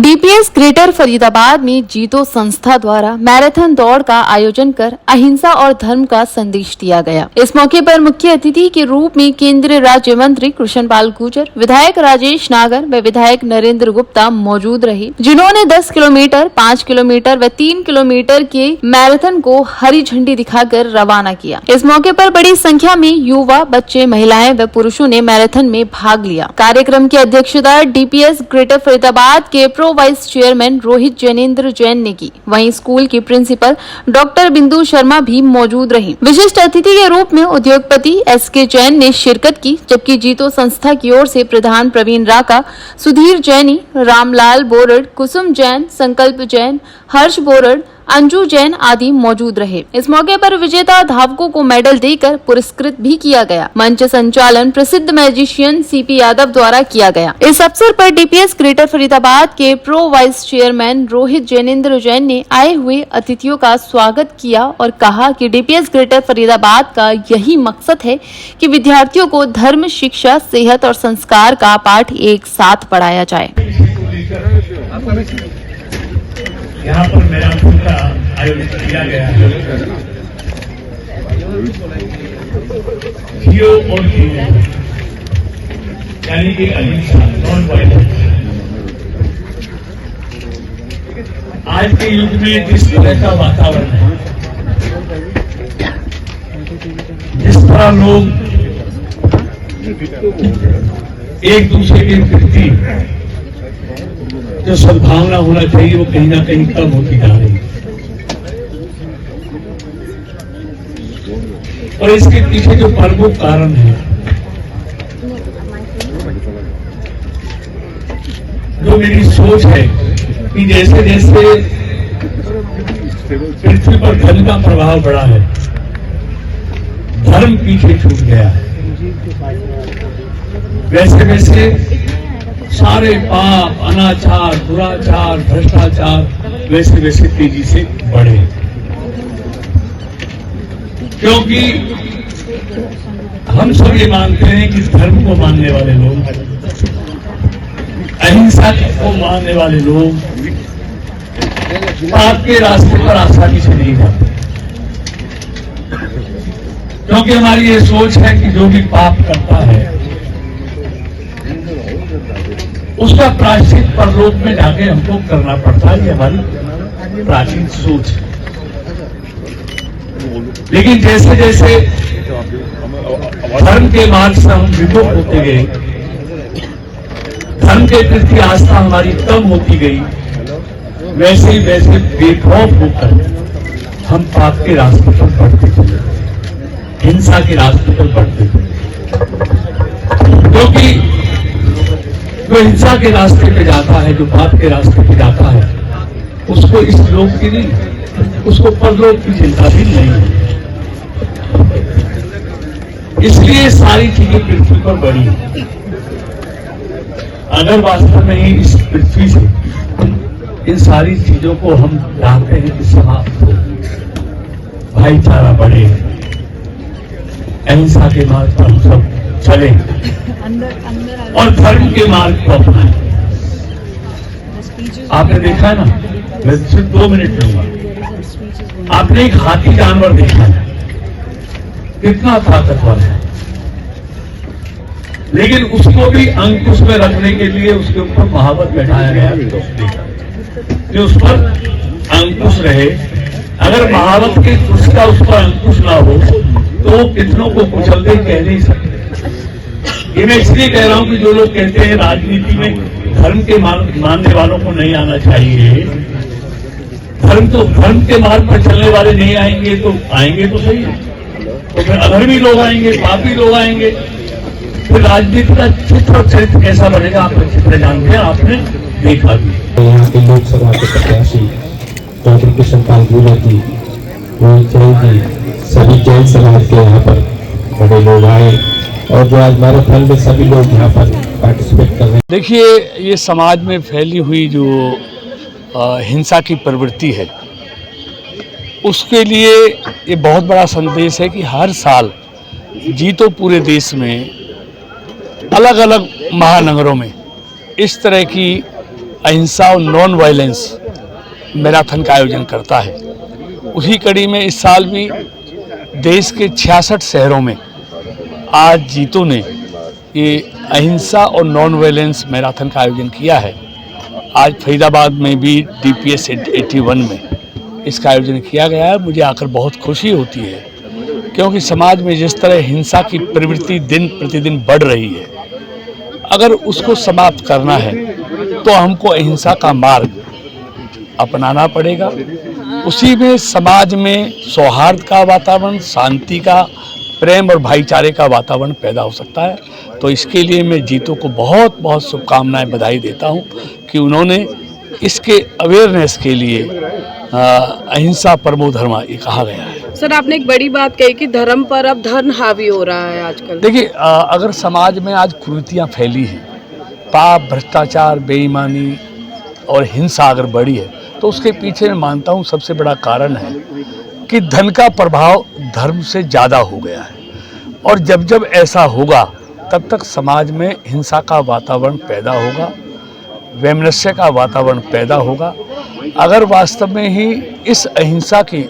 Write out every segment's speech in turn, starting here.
DPS greater Faridabad में जीतो संस्था द्वारा मैराथन दौड़ का आयोजन कर अहिंसा और धर्म का संदेश दिया गया। इस मौके पर मुख्य अतिथि के रूप में केंद्रीय राज्य मंत्री कृष्णपाल गुर्जर, विधायक राजेश नागर व विधायक नरेंद्र गुप्ता मौजूद रहे, जिन्होंने 10 किलोमीटर, 5 किलोमीटर व 3 किलोमीटर के मैराथन को हरी झंडी दिखाकर रवाना किया। इस मौके पर बड़ी संख्या में युवा, बच्चे, महिलाएं व पुरुषों ने मैराथन में भाग लिया। कार्यक्रम की अध्यक्षता डीपीएस ग्रेटर फरीदाबाद के pro vice chairman Rohit Jainendra Jain ने की। वहीं स्कूल की प्रिंसिपल डॉक्टर बिंदु शर्मा भी मौजूद रहीं। विशिष्ट अतिथि के रूप में उद्योगपति एसके जैन ने शिरकत की, जबकि जीतो संस्था की ओर से प्रधान प्रवीण राका, सुधीर जैनी, रामलाल बोरड़, कुसुम जैन, संकल्प जैन, हर्ष बोरड़, अंजू जैन आदि मौजूद रहे। इस मौके पर विजेता धावकों को मेडल देकर पुरस्कृत भी किया गया। मंच संचालन प्रसिद्ध मैजिशियन सीपी यादव द्वारा किया गया। इस अवसर पर डीपीएस ग्रेटर फरीदाबाद के pro vice chairman Rohit Jainendra Jain ने आए हुए अतिथियों का स्वागत किया और कहा कि डीपीएस ग्रेटर फरीदाबाद का यही मकसद है कि विद्यार्थियों को धर्म, शिक्षा, सेहत और संस्कार का पाठ एक साथ पढ़ाया जाए। यहाँ पर मैराथन का आयोजन किया गया है। जियो और जियो यानी कि अहिंसा, नॉन वायलेंस। आज के युग में जिस तरह का वातावरण है, जिस तरह लोग एक दूसरे के प्रति जो सद्भावना होना चाहिए वो कहीं ना कहीं कम होती जा रही है। और इसके पीछे जो प्रमुख कारण है, जो मेरी सोच है कि जैसे जैसे पृथ्वी पर धन का प्रभाव बढ़ा है, धर्म पीछे छूट गया है, वैसे वैसे सारे पाप, अनाचार, दुराचार, भ्रष्टाचार वैसे वैसे तेजी से बढ़े। क्योंकि हम सब ये मानते हैं कि धर्म को मानने वाले लोग, अहिंसा को मानने वाले लोग पाप के रास्ते पर आसानी से नहीं जाते। क्योंकि हमारी ये सोच है कि जो भी पाप करता है उसका प्रायश्चित परलोक में जाके हमको करना पड़ता है। ये हमारी प्राचीन सोच है। लेकिन जैसे जैसे धर्म के मार्ग से हम विमुख होते गए, धर्म के प्रति आस्था हमारी कम होती गई, वैसे ही वैसे बेखौफ होकर हम पाप के रास्ते पर बढ़ते थे, हिंसा के रास्ते पर बढ़ते थे। क्योंकि जो हिंसा के रास्ते पे जाता है, जो पाप के रास्ते पे जाता है, उसको इस लोक की नहीं, उसको परलोक की चिंता भी नहीं है। इसलिए सारी चीजें पृथ्वी पर बढ़ी है। अगर वास्तव में ही इस पृथ्वी से इन सारी चीजों को हम चाहते हैं कि समाप्त हो, भाईचारा बढ़े, अहिंसा के मार्ग पर हम सब चले और धर्म के मार्ग को अपनाएं। आपने देखा है ना, मैं सिर्फ 2 मिनट लूंगा। आपने एक हाथी जानवर देखा है, कितना ताकतवर है, लेकिन उसको भी अंकुश में रखने के लिए उसके ऊपर महावत बैठाया गया कि उस पर अंकुश रहे। अगर महावत के उसका उस पर अंकुश ना हो तो वो कितनों को कुचल दे, कह नहीं सकते। ये मैं इसलिए कह रहा हूं कि जो लोग कहते हैं राजनीति में धर्म के मानने वालों को नहीं आना चाहिए, धर्म के मार्ग पर चलने वाले नहीं आएंगे तो आएंगे तो सही है, तो फिर अधर्मी लोग आएंगे, पापी लोग आएंगे, फिर राजनीति का चित्र और चरित्र कैसा बनेगा आप अच्छी तरह जानते हैं, आपने देखा भी। यहाँ के लोकसभा के प्रत्याशी डॉक्टर कृष्णपाल गुर्जर जी, रोहित जैन जी, सभी जैन समाज के यहाँ पर बड़े लोग आए और जो आज मैराथन में सभी लोग यहाँ पर पार्टिसिपेट कर रहे हैं। देखिए, ये समाज में फैली हुई जो हिंसा की प्रवृत्ति है, उसके लिए ये बहुत बड़ा संदेश है कि हर साल जीतो पूरे देश में अलग अलग महानगरों में इस तरह की अहिंसा और नॉन वायलेंस मैराथन का आयोजन करता है। उसी कड़ी में इस साल भी देश के 66 शहरों में आज जीतो ने ये अहिंसा और नॉन वायलेंस मैराथन का आयोजन किया है। आज फरीदाबाद में भी DPS 81 में इसका आयोजन किया गया है। मुझे आकर बहुत खुशी होती है, क्योंकि समाज में जिस तरह हिंसा की प्रवृत्ति दिन प्रतिदिन बढ़ रही है, अगर उसको समाप्त करना है तो हमको अहिंसा का मार्ग अपनाना पड़ेगा। उसी में समाज में सौहार्द का वातावरण, शांति का, प्रेम और भाईचारे का वातावरण पैदा हो सकता है। तो इसके लिए मैं जीतो को बहुत बहुत शुभकामनाएं, बधाई देता हूं कि उन्होंने इसके अवेयरनेस के लिए अहिंसा परमो धर्मा ये कहा गया है। सर, आपने एक बड़ी बात कही कि धर्म पर अब धन हावी हो रहा है आजकल। देखिए, अगर समाज में आज कुरीतियाँ फैली हैं, पाप, भ्रष्टाचार, बेईमानी और हिंसा अगर बढ़ी है, तो उसके पीछे मैं मानता हूँ सबसे बड़ा कारण है कि धन का प्रभाव धर्म से ज़्यादा हो गया है। और जब जब ऐसा होगा तब तक समाज में हिंसा का वातावरण पैदा होगा, वैमनस्य का वातावरण पैदा होगा। अगर वास्तव में ही इस अहिंसा की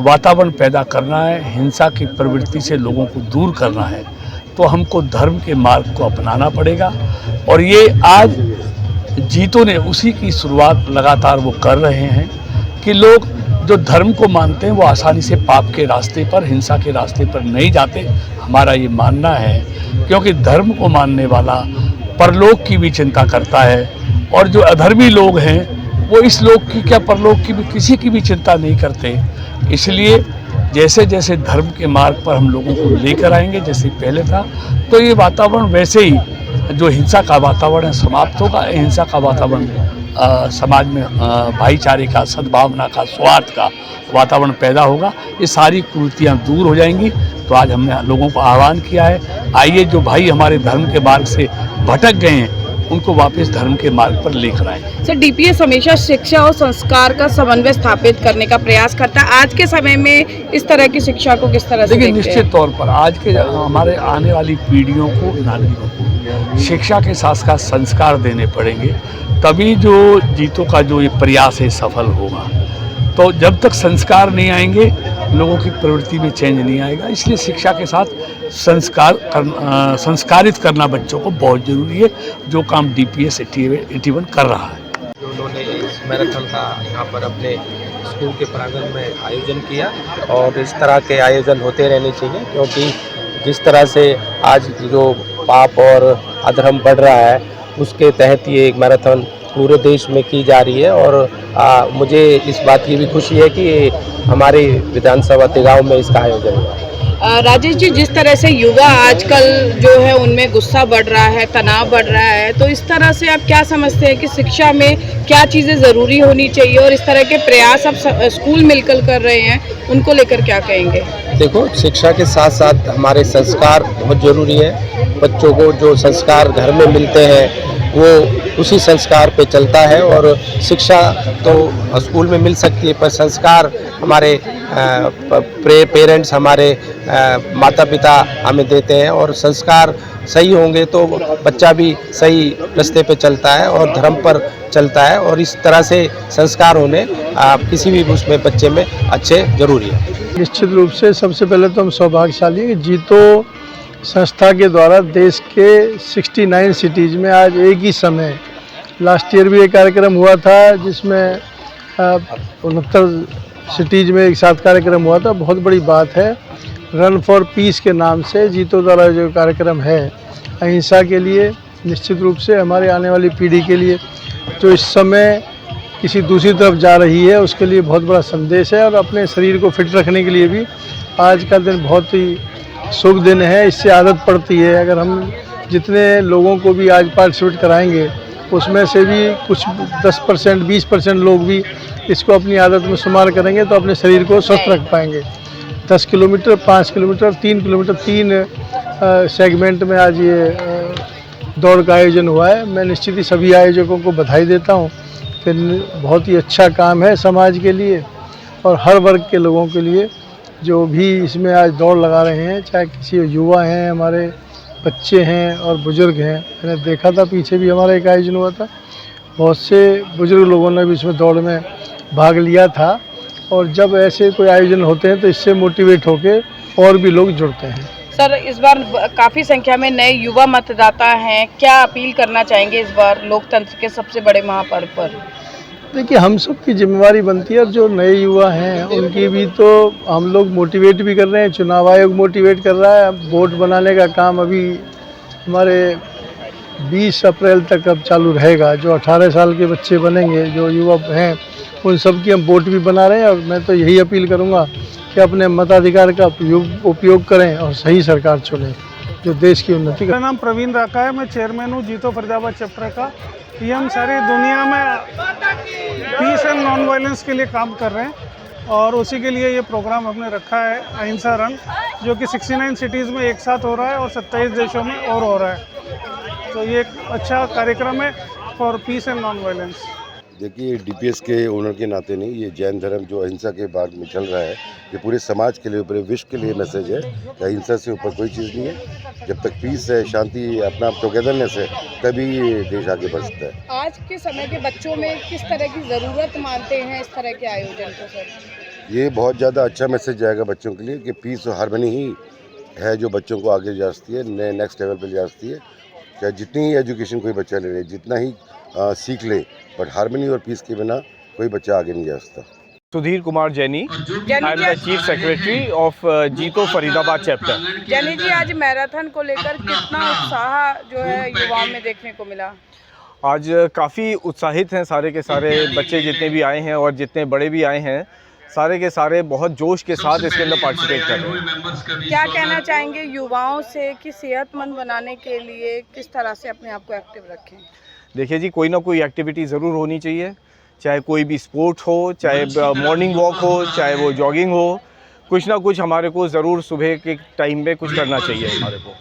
वातावरण पैदा करना है, हिंसा की प्रवृत्ति से लोगों को दूर करना है, तो हमको धर्म के मार्ग को अपनाना पड़ेगा। और ये आज जीतो ने उसी की शुरुआत लगातार वो कर रहे हैं कि लोग जो धर्म को मानते हैं वो आसानी से पाप के रास्ते पर, हिंसा के रास्ते पर नहीं जाते। हमारा ये मानना है, क्योंकि धर्म को मानने वाला परलोक की भी चिंता करता है, और जो अधर्मी लोग हैं वो इस लोक की क्या परलोक की भी, किसी की भी चिंता नहीं करते। इसलिए जैसे जैसे धर्म के मार्ग पर हम लोगों को लेकर आएंगे, जैसे पहले था, तो ये वातावरण वैसे ही जो हिंसा का वातावरण समाप्त होगा। हिंसा का वातावरण समाज में भाईचारे का, सद्भावना का, स्वार्थ का वातावरण पैदा होगा। ये सारी कुरीतियाँ दूर हो जाएंगी। तो आज हमने लोगों को आह्वान किया है, आइए जो भाई हमारे धर्म के मार्ग से भटक गए हैं उनको वापस धर्म के मार्ग पर लेकर आए। सर, DPS हमेशा शिक्षा और संस्कार का समन्वय स्थापित करने का प्रयास करता है। आज के समय में इस तरह की शिक्षा को किस तरह से देखिए, देखते हैं? निश्चित तौर पर आज के हमारे आने वाली पीढ़ियों को, नागरिकों को शिक्षा के साथ साथ संस्कार देने पड़ेंगे, तभी जो जीतो का जो ये प्रयास है सफल होगा। तो जब तक संस्कार नहीं आएंगे, लोगों की प्रवृत्ति में चेंज नहीं आएगा। इसलिए शिक्षा के साथ संस्कारित करना बच्चों को बहुत ज़रूरी है, जो काम DPS 81 कर रहा है। उन्होंने इस मैराथन का यहाँ पर अपने स्कूल के प्रांगण में आयोजन किया, और इस तरह के आयोजन होते रहने चाहिए, क्योंकि जिस तरह से आज जो पाप और अधर्म बढ़ रहा है, उसके तहत ये एक मैराथन पूरे देश में की जा रही है। और मुझे इस बात की भी खुशी है कि हमारे विधानसभा तिगांव में इसका आयोजन हुआ। राजेश जी, जिस तरह से युवा आजकल जो है उनमें गुस्सा बढ़ रहा है, तनाव बढ़ रहा है, तो इस तरह से आप क्या समझते हैं कि शिक्षा में क्या चीज़ें ज़रूरी होनी चाहिए, और इस तरह के प्रयास अब स्कूल मिलकर कर रहे हैं, उनको लेकर क्या कहेंगे? देखो, शिक्षा के साथ साथ हमारे संस्कार बहुत ज़रूरी है। बच्चों को जो संस्कार घर में मिलते हैं वो उसी संस्कार पे चलता है, और शिक्षा तो स्कूल में मिल सकती है, पर संस्कार हमारे पेरेंट्स, हमारे माता पिता हमें देते हैं, और संस्कार सही होंगे तो बच्चा भी सही रास्ते पे चलता है और धर्म पर चलता है। और इस तरह से संस्कार होने किसी भी उसमें बच्चे में अच्छे जरूरी है। निश्चित रूप से सबसे पहले तो हम सौभाग्यशाली हैं कि जीतो संस्था के द्वारा देश के 69 सिटीज़ में आज एक ही समय, लास्ट ईयर भी एक कार्यक्रम हुआ था जिसमें 69 सिटीज़ में एक साथ कार्यक्रम हुआ था। बहुत बड़ी बात है। रन फॉर पीस के नाम से जीतो द्वारा जो कार्यक्रम है अहिंसा के लिए, निश्चित रूप से हमारे आने वाली पीढ़ी के लिए जो इस समय किसी दूसरी तरफ जा रही है उसके लिए बहुत बड़ा संदेश है। और अपने शरीर को फिट रखने के लिए भी आज का दिन बहुत ही शुभ दिन है। इससे आदत पड़ती है। अगर हम जितने लोगों को भी आज पार्टिसिपेट कराएंगे उसमें से भी कुछ 10% 20% लोग भी इसको अपनी आदत में शुमार करेंगे तो अपने शरीर को स्वस्थ रख पाएंगे। 10 किलोमीटर, 5 किलोमीटर, 3 किलोमीटर, 3 सेगमेंट में आज ये दौड़ का आयोजन हुआ है। मैं निश्चित ही सभी आयोजकों को बधाई देता हूँ कि बहुत ही अच्छा काम है समाज के लिए और हर वर्ग के लोगों के लिए जो भी इसमें आज दौड़ लगा रहे हैं, चाहे किसी युवा हैं, हमारे बच्चे हैं और बुज़ुर्ग हैं। मैंने देखा था पीछे भी हमारा एक आयोजन हुआ था, बहुत से बुजुर्ग लोगों ने भी इसमें दौड़ में भाग लिया था। और जब ऐसे कोई आयोजन होते हैं तो इससे मोटिवेट होके और भी लोग जुड़ते हैं। सर, इस बार काफ़ी संख्या में नए युवा मतदाता हैं, क्या अपील करना चाहेंगे इस बार लोकतंत्र के सबसे बड़े महापर्व पर? देखिए, हम सब की जिम्मेवारी बनती है और जो नए युवा हैं उनकी भी तो हम लोग मोटिवेट भी कर रहे हैं, चुनाव आयोग मोटिवेट कर रहा है। अब वोट बनाने का काम अभी हमारे 20 अप्रैल तक अब चालू रहेगा। जो 18 साल के बच्चे बनेंगे, जो युवा हैं, उन सब की हम वोट भी बना रहे हैं। और मैं तो यही अपील करूंगा कि अपने मताधिकार का उपयोग करें और सही सरकार चुनें जो देश की उन्नति मेरा नाम प्रवीण राका है, मैं चेयरमैन हूँ जीतो फरीदाबाद चैप्टर का। ये हम सारी दुनिया में पीस एंड नॉन वायलेंस के लिए काम कर रहे हैं और उसी के लिए ये प्रोग्राम हमने रखा है, अहिंसा रन, जो कि 69 सिटीज़ में एक साथ हो रहा है और 27 देशों में और हो रहा है। तो ये एक अच्छा कार्यक्रम है for piece and non violence. देखिए, डीपीएस के ओनर के नाते नहीं, ये जैन धर्म जो अहिंसा के बारे में चल रहा है, ये पूरे समाज के लिए, पूरे विश्व के लिए मैसेज है कि अहिंसा से ऊपर कोई चीज़ नहीं है। जब तक पीस है, शांति, अपना टुगेदरनेस है, तभी ये देश आगे बढ़ सकता है। आज के समय के बच्चों में किस तरह की ज़रूरत मानते हैं इस तरह के आयोजन को सर? ये बहुत ज़्यादा अच्छा मैसेज जाएगा बच्चों के लिए कि पीस और हार्मनी ही है जो बच्चों को आगे जा सकती है, नेक्स्ट लेवल पर जा सकती है। चाहे जितनी ही एजुकेशन कोई बच्चा ले ले, जितना ही सीख ले, बट हार्मनी और पीस के बिना कोई बच्चा आगे नहीं जा सकता। Sudhir Kumar Jaini, I am the chief secretary of JITO Faridabad chapter. जैनी जी, आज मैराथन को लेकर कितना उत्साह जो है युवाओं में देखने को मिला? आज काफ़ी उत्साहित हैं सारे के सारे बच्चे, जितने भी आए हैं और जितने बड़े भी आए हैं, सारे के सारे बहुत जोश के साथ इसके अंदर पार्टिसिपेट कर रहे हैं। क्या कहना चाहेंगे युवाओं से कि सेहतमंद बनाने के लिए किस तरह से अपने आप को एक्टिव रखें? देखिए जी, कोई ना कोई एक्टिविटी ज़रूर होनी चाहिए, चाहे कोई भी स्पोर्ट हो, चाहे मॉर्निंग वॉक हो, चाहे वो जॉगिंग हो, कुछ ना कुछ हमारे को ज़रूर सुबह के टाइम पे कुछ करना चाहिए हमारे को।